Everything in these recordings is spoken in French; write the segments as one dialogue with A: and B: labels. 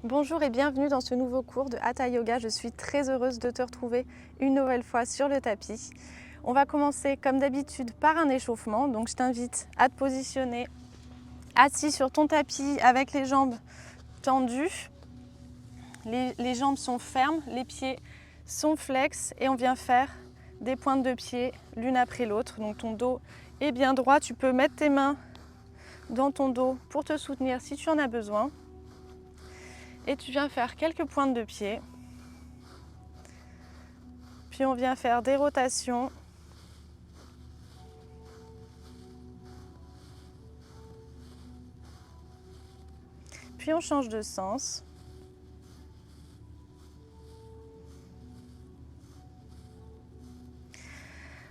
A: Bonjour et bienvenue dans ce nouveau cours de Hatha Yoga. Je suis très heureuse de te retrouver une nouvelle fois sur le tapis. On va commencer comme d'habitude par un échauffement. Donc je t'invite à te positionner assis sur ton tapis avec les jambes tendues. Les jambes sont fermes, les pieds sont flex et on vient faire des pointes de pied l'une après l'autre. Donc ton dos est bien droit. Tu peux mettre tes mains dans ton dos pour te soutenir si tu en as besoin. Et tu viens faire quelques pointes de pied. Puis on vient faire des rotations. Puis on change de sens.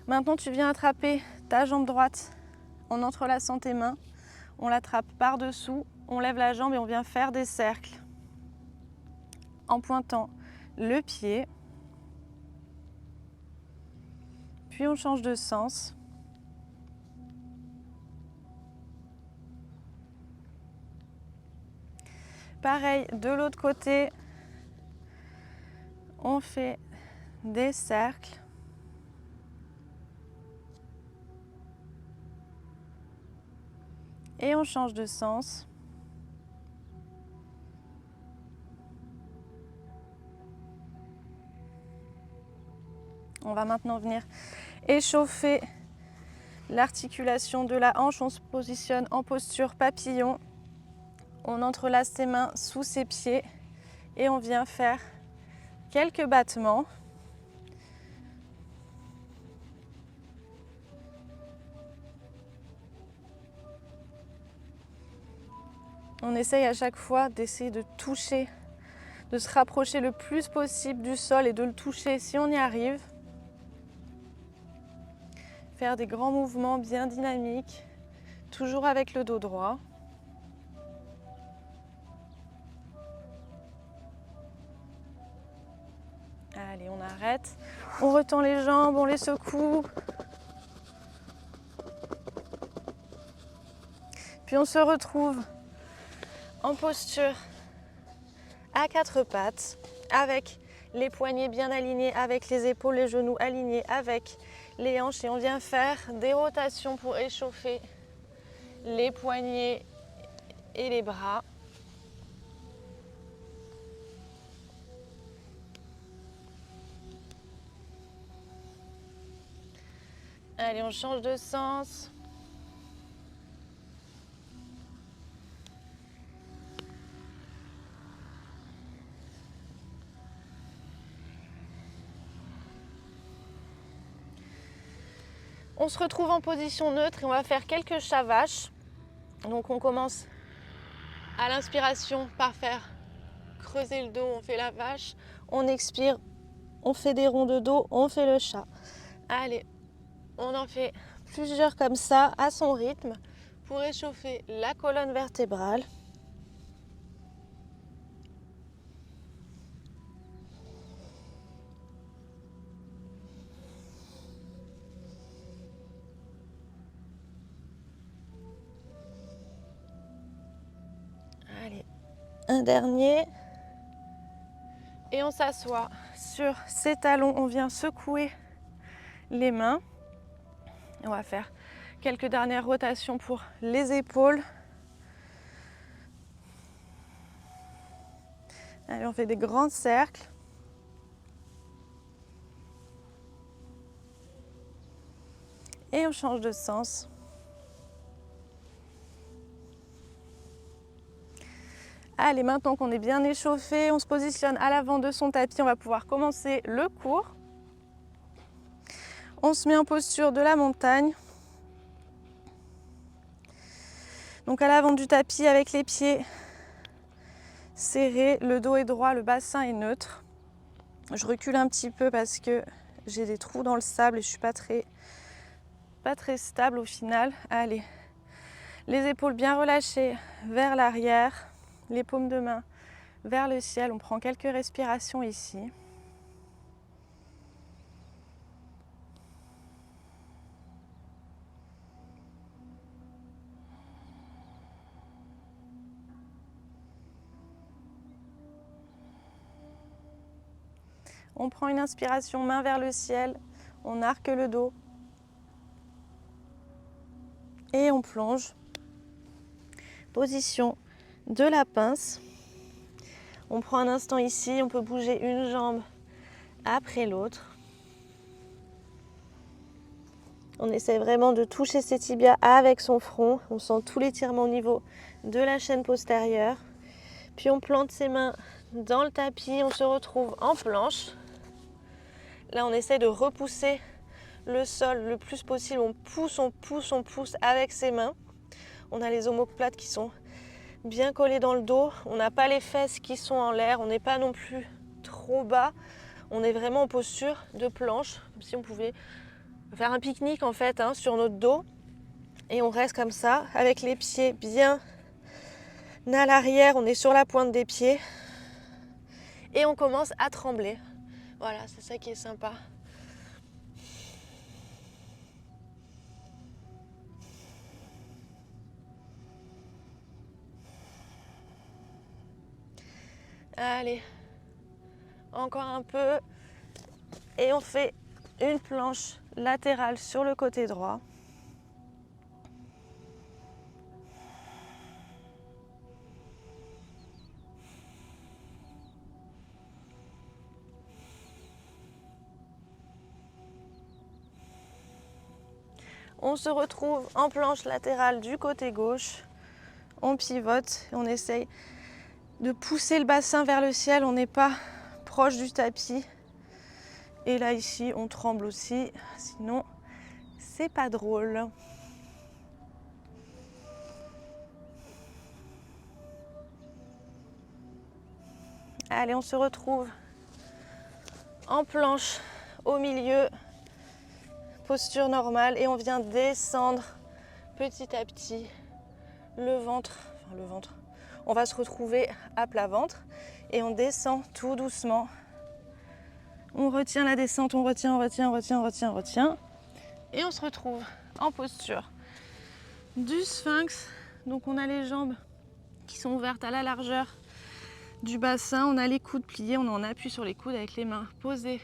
A: Maintenant, tu viens attraper ta jambe droite en entrelaçant tes mains. On l'attrape par-dessous, on lève la jambe et on vient faire des cercles en pointant le pied. Puis on change de sens. Pareil, de l'autre côté, on fait des cercles. Et on change de sens. On va maintenant venir échauffer l'articulation de la hanche. On se positionne en posture papillon. On entrelace ses mains sous ses pieds et on vient faire quelques battements. On essaye à chaque fois d'essayer de toucher, de se rapprocher le plus possible du sol et de le toucher si on y arrive. Faire des grands mouvements bien dynamiques, toujours avec le dos droit. Allez, on arrête. On retend les jambes, on les secoue. Puis on se retrouve en posture à quatre pattes, avec les poignets bien alignés, avec les épaules, les genoux alignés, avec les hanches. Et on vient faire des rotations pour échauffer les poignets et les bras. Allez, on change de sens. On se retrouve en position neutre et on va faire quelques shavash. Donc on commence à l'inspiration par faire creuser le dos, on fait la vache. On expire, on fait des ronds de dos, on fait le chat. Allez, on en fait plusieurs comme ça à son rythme pour échauffer la colonne vertébrale. Allez, un dernier. Et on s'assoit sur ses talons, on vient secouer les mains. On va faire quelques dernières rotations pour les épaules. Allez, on fait des grands cercles. Et on change de sens. Allez, maintenant qu'on est bien échauffé, on se positionne à l'avant de son tapis. On va pouvoir commencer le cours. On se met en posture de la montagne. Donc à l'avant du tapis avec les pieds serrés, le dos est droit, le bassin est neutre. Je recule un petit peu parce que j'ai des trous dans le sable et je ne suis pas très stable au final. Allez, les épaules bien relâchées vers l'arrière, les paumes de main vers le ciel. On prend quelques respirations ici. On prend une inspiration, main vers le ciel, on arque le dos et on plonge. Position de la pince. On prend un instant ici, on peut bouger une jambe après l'autre. On essaie vraiment de toucher ses tibias avec son front. On sent tout l'étirement au niveau de la chaîne postérieure. Puis on plante ses mains dans le tapis, on se retrouve en planche. Là, on essaie de repousser le sol le plus possible. On pousse, on pousse, on pousse avec ses mains. On a les omoplates qui sont bien collées dans le dos. On n'a pas les fesses qui sont en l'air. On n'est pas non plus trop bas. On est vraiment en posture de planche, comme si on pouvait faire un pique-nique en fait sur notre dos. Et on reste comme ça, avec les pieds bien à l'arrière. On est sur la pointe des pieds. Et on commence à trembler. Voilà, c'est ça qui est sympa. Allez, encore un peu. Et on fait une planche latérale sur le côté droit. On se retrouve en planche latérale du côté gauche. On pivote, on essaye de pousser le bassin vers le ciel. On n'est pas proche du tapis. Et là, ici, on tremble aussi. Sinon, c'est pas drôle. Allez, on se retrouve en planche au milieu. Posture normale. Et on vient descendre petit à petit le ventre. On va se retrouver à plat ventre. Et on descend tout doucement. On retient la descente, on retient. Et on se retrouve en posture du sphinx. Donc on a les jambes qui sont ouvertes à la largeur du bassin. On a les coudes pliés, on en appuie sur les coudes avec les mains posées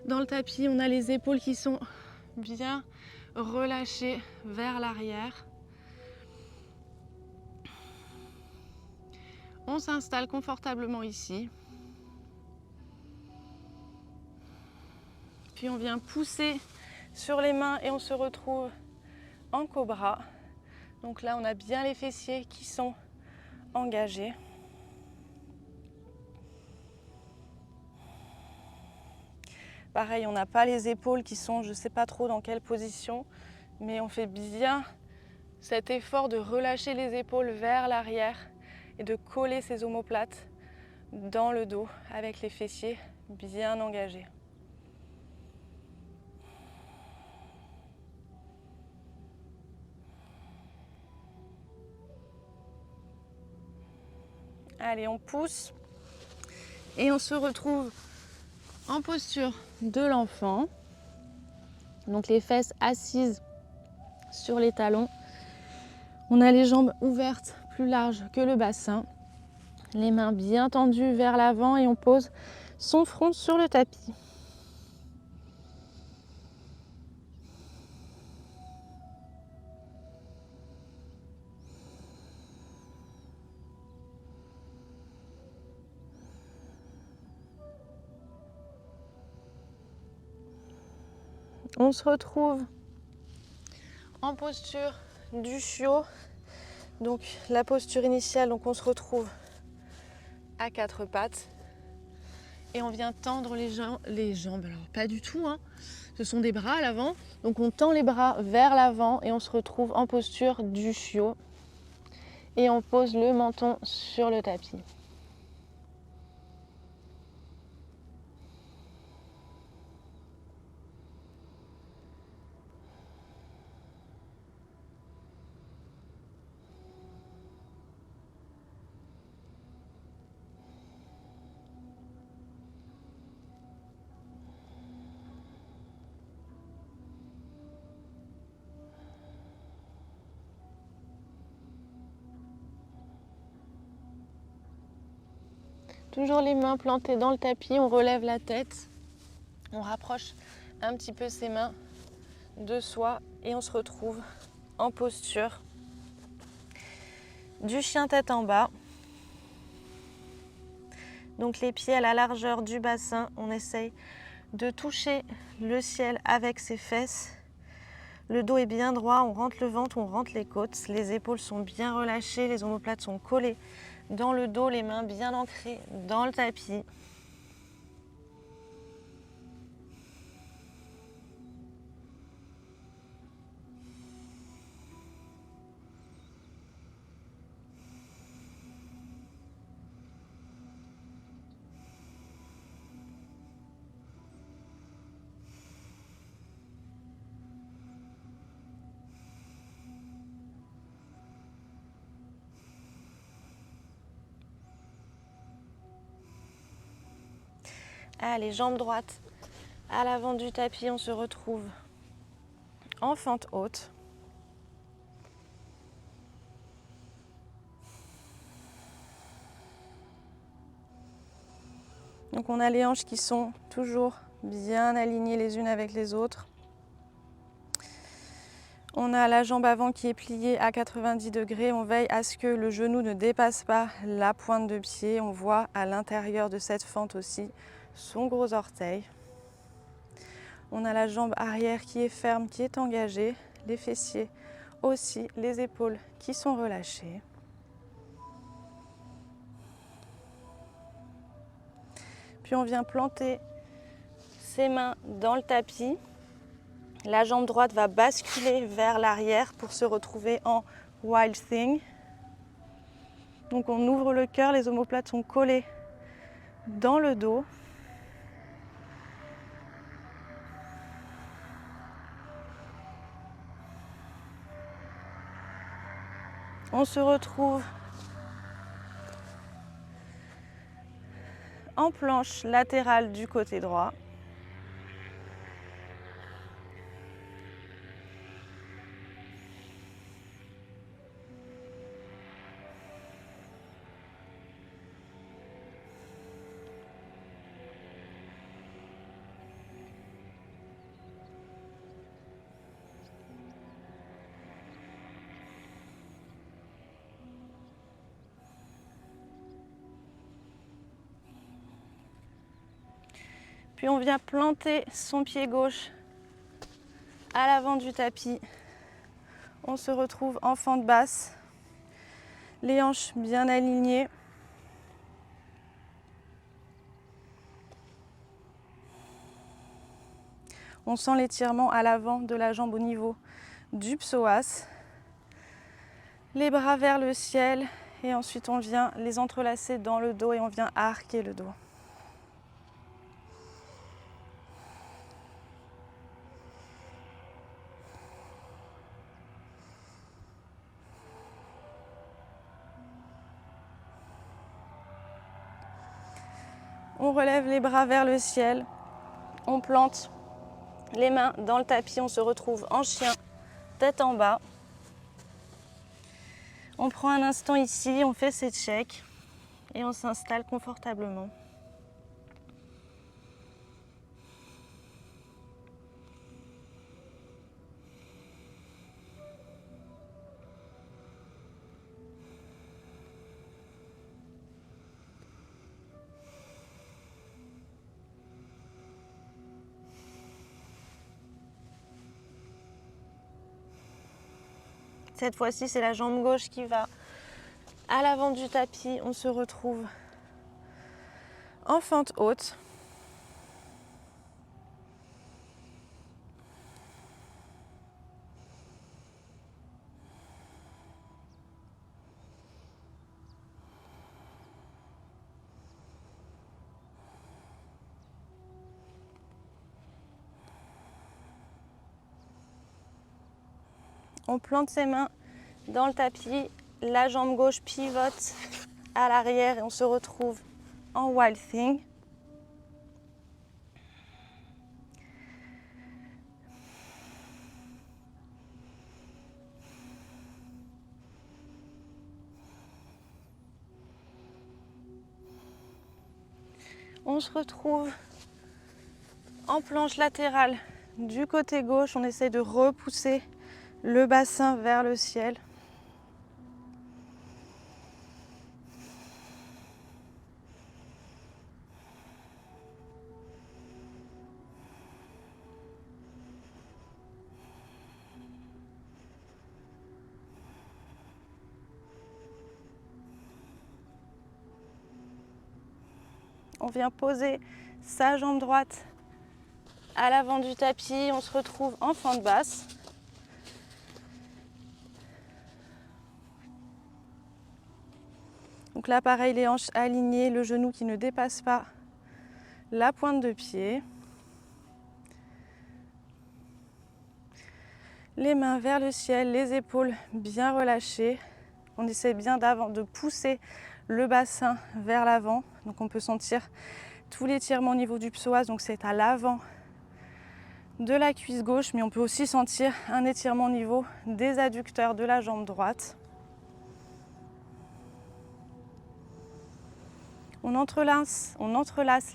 A: dans le tapis. On a les épaules qui sont bien relâchées vers l'arrière. On s'installe confortablement ici. Puis on vient pousser sur les mains et on se retrouve en cobra. Donc là, on a bien les fessiers qui sont engagés. Pareil, on n'a pas les épaules qui sont, je ne sais pas trop dans quelle position, mais on fait bien cet effort de relâcher les épaules vers l'arrière et de coller ses omoplates dans le dos avec les fessiers bien engagés. Allez, on pousse et on se retrouve en posture de l'enfant. Donc les fesses assises sur les talons. On a les jambes ouvertes plus larges que le bassin. Les mains bien tendues vers l'avant et on pose son front sur le tapis. On se retrouve en posture du chiot. Donc la posture initiale, donc on se retrouve à quatre pattes et on vient tendre les jambes. Alors pas du tout, ce sont des bras à l'avant. Donc on tend les bras vers l'avant et on se retrouve en posture du chiot. Et on pose le menton sur le tapis. Toujours les mains plantées dans le tapis, on relève la tête. On rapproche un petit peu ses mains de soi et on se retrouve en posture du chien tête en bas. Donc les pieds à la largeur du bassin, on essaye de toucher le ciel avec ses fesses. Le dos est bien droit, on rentre le ventre, on rentre les côtes, les épaules sont bien relâchées, les omoplates sont collées dans le dos, les mains bien ancrées dans le tapis. Allez, jambes droites à l'avant du tapis, on se retrouve en fente haute. Donc on a les hanches qui sont toujours bien alignées les unes avec les autres. On a la jambe avant qui est pliée à 90 degrés. On veille à ce que le genou ne dépasse pas la pointe de pied. On voit à l'intérieur de cette fente aussi son gros orteil. On a la jambe arrière qui est ferme, qui est engagée. Les fessiers aussi, les épaules qui sont relâchées. Puis on vient planter ses mains dans le tapis. La jambe droite va basculer vers l'arrière pour se retrouver en Wild Thing. Donc on ouvre le cœur, les omoplates sont collées dans le dos. On se retrouve en planche latérale du côté droit. Puis on vient planter son pied gauche à l'avant du tapis. On se retrouve en fente basse, les hanches bien alignées. On sent l'étirement à l'avant de la jambe au niveau du psoas. Les bras vers le ciel et ensuite on vient les entrelacer dans le dos et on vient arquer le dos. On relève les bras vers le ciel, on plante les mains dans le tapis, on se retrouve en chien, tête en bas. On prend un instant ici, on fait ses checks et on s'installe confortablement. Cette fois-ci, c'est la jambe gauche qui va à l'avant du tapis. On se retrouve en fente haute. On plante ses mains dans le tapis, la jambe gauche pivote à l'arrière et on se retrouve en Wild Thing. On se retrouve En planche latérale du côté gauche, on essaye de repousser le bassin vers le ciel. On vient poser sa jambe droite à l'avant du tapis, on se retrouve en fente basse. Donc là, pareil, les hanches alignées, le genou qui ne dépasse pas la pointe de pied. Les mains vers le ciel, les épaules bien relâchées. On essaie bien de pousser le bassin vers l'avant. Donc on peut sentir tout l'étirement au niveau du psoas, donc c'est à l'avant de la cuisse gauche, mais on peut aussi sentir un étirement au niveau des adducteurs de la jambe droite. On entrelace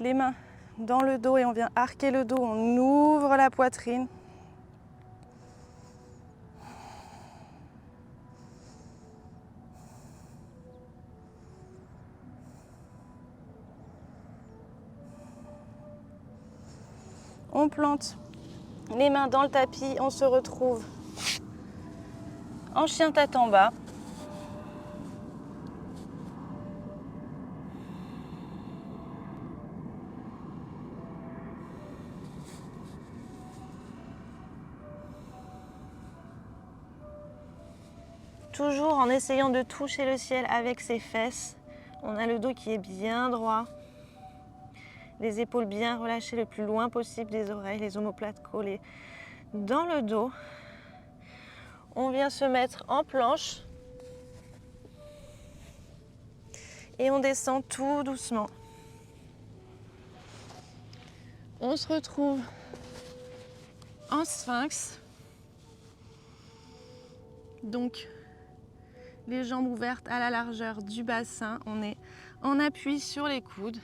A: les mains dans le dos et on vient arquer le dos, on ouvre la poitrine. On plante les mains dans le tapis, on se retrouve en chien tête en bas. Toujours en essayant de toucher le ciel avec ses fesses. On a le dos qui est bien droit. Les épaules bien relâchées le plus loin possible des oreilles, les omoplates collées dans le dos. On vient se mettre en planche et on descend tout doucement. On se retrouve en sphinx. Donc les jambes ouvertes à la largeur du bassin. On est en appui sur les coudes.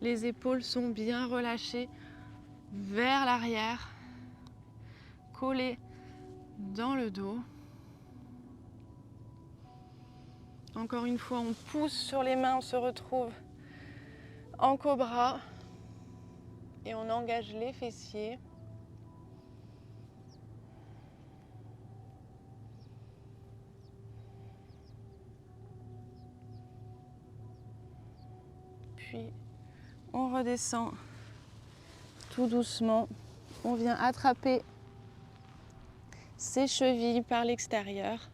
A: Les épaules sont bien relâchées vers l'arrière, collées dans le dos. Encore une fois, on pousse sur les mains, on se retrouve en cobra et on engage les fessiers. Puis on redescend tout doucement. On vient attraper ses chevilles par l'extérieur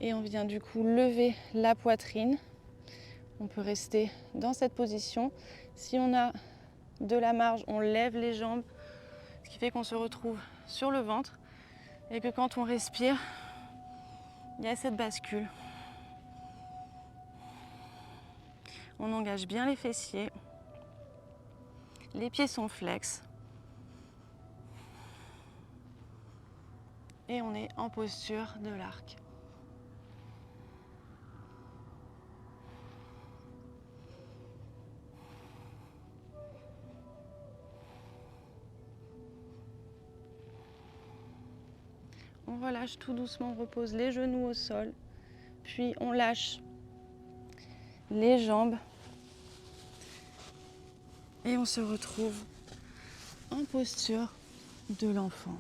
A: et on vient du coup lever la poitrine. On peut rester dans cette position. Si on a de la marge, on lève les jambes, ce qui fait qu'on se retrouve sur le ventre et que quand on respire, il y a cette bascule. On engage bien les fessiers. Les pieds sont flex. Et on est en posture de l'arc. On relâche tout doucement, on repose les genoux au sol. Puis on lâche les jambes. Et on se retrouve en posture de l'enfant.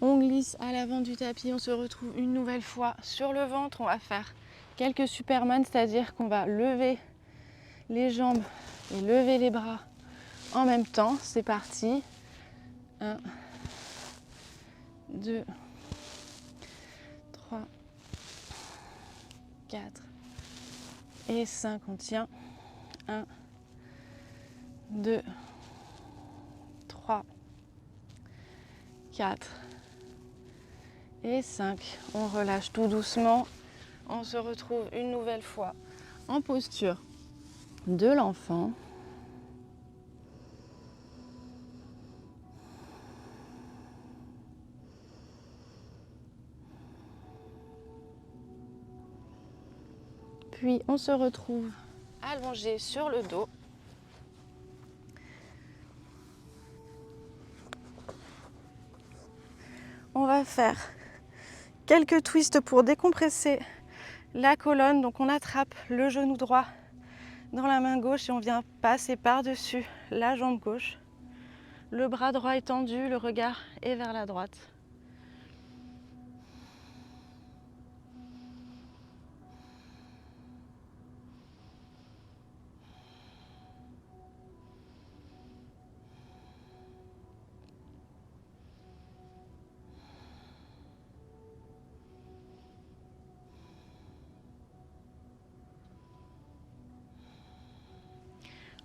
A: On glisse à l'avant du tapis, on se retrouve une nouvelle fois sur le ventre. On va faire quelques Superman, c'est-à-dire qu'on va lever les jambes et lever les bras en même temps. C'est parti. 1, 2, 3, 4 et 5. On tient. 1, 2, 3, 4 et 5. On relâche tout doucement. On se retrouve une nouvelle fois en posture de l'enfant. Puis on se retrouve allongé sur le dos. On va faire quelques twists pour décompresser la colonne. Donc on attrape le genou droit dans la main gauche et on vient passer par-dessus la jambe gauche. Le bras droit est tendu, le regard est vers la droite.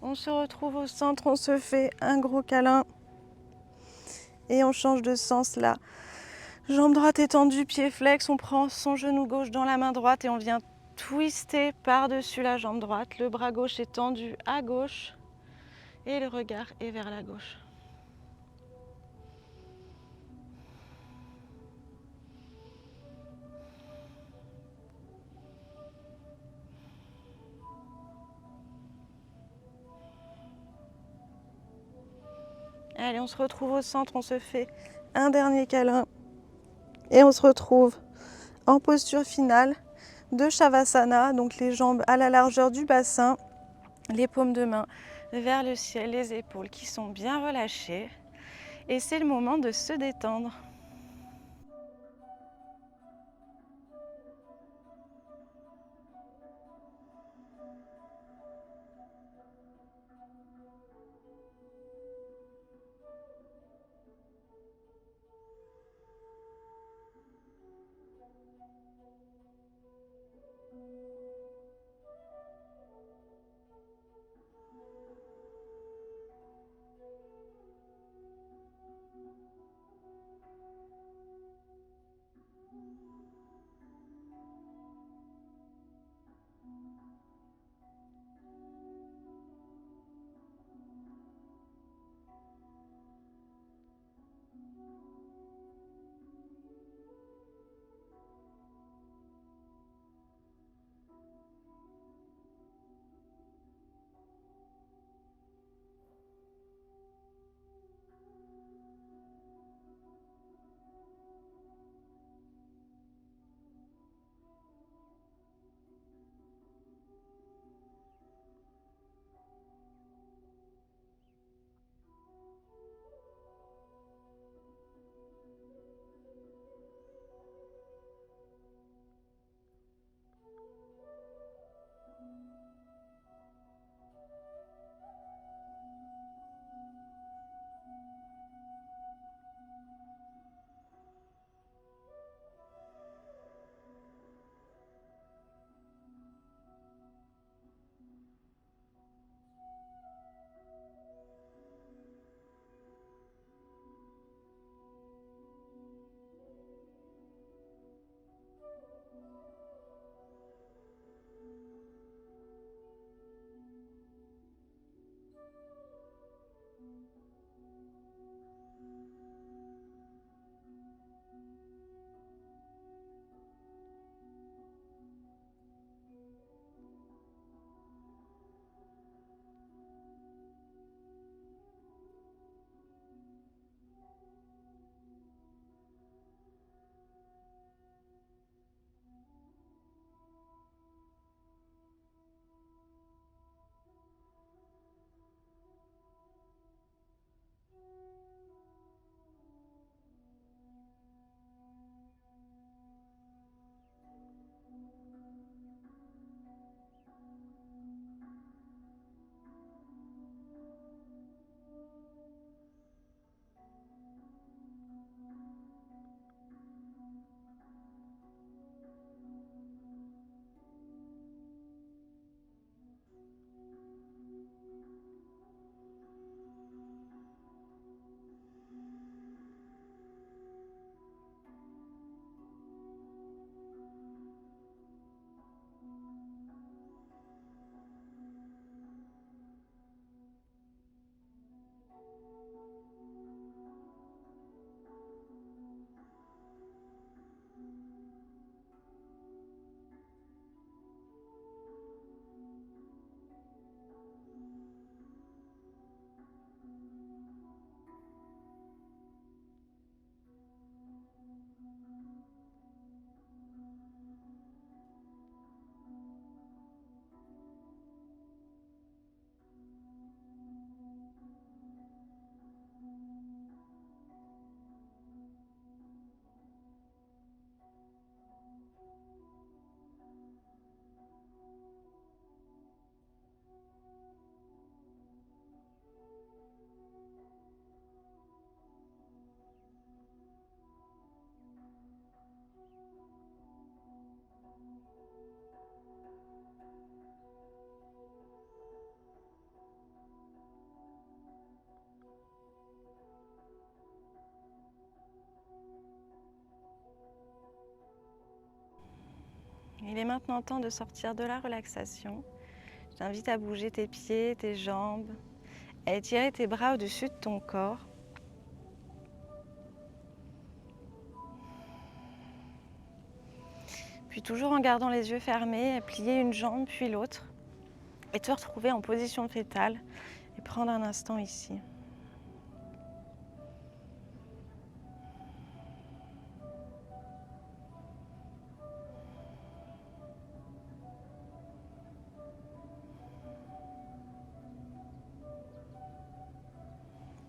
A: On se retrouve au centre, on se fait un gros câlin et on change de sens là. Jambe droite étendue, pied flex, on prend son genou gauche dans la main droite et on vient twister par-dessus la jambe droite. Le bras gauche est tendu à gauche et le regard est vers la gauche. Allez, on se retrouve au centre, on se fait un dernier câlin et on se retrouve en posture finale de Shavasana, donc les jambes à la largeur du bassin, les paumes de main vers le ciel, les épaules qui sont bien relâchées. Et c'est le moment de se détendre. Il est maintenant temps de sortir de la relaxation. Je t'invite à bouger tes pieds, tes jambes, à étirer tes bras au-dessus de ton corps. Puis toujours en gardant les yeux fermés, plier une jambe puis l'autre et te retrouver en position fétale et prendre un instant ici.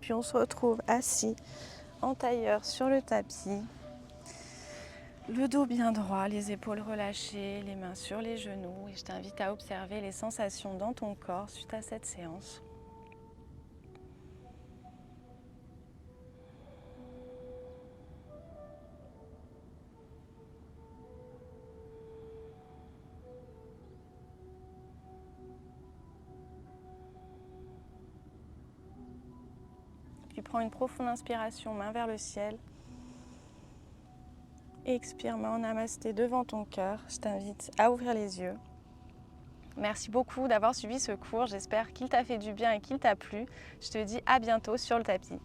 A: Puis on se retrouve assis en tailleur sur le tapis. Le dos bien droit, les épaules relâchées, les mains sur les genoux. Et je t'invite à observer les sensations dans ton corps suite à cette séance. Puis prends une profonde inspiration, main vers le ciel. Expire, main en namasté devant ton cœur. Je t'invite à ouvrir les yeux. Merci beaucoup d'avoir suivi ce cours. J'espère qu'il t'a fait du bien et qu'il t'a plu. Je te dis à bientôt sur le tapis.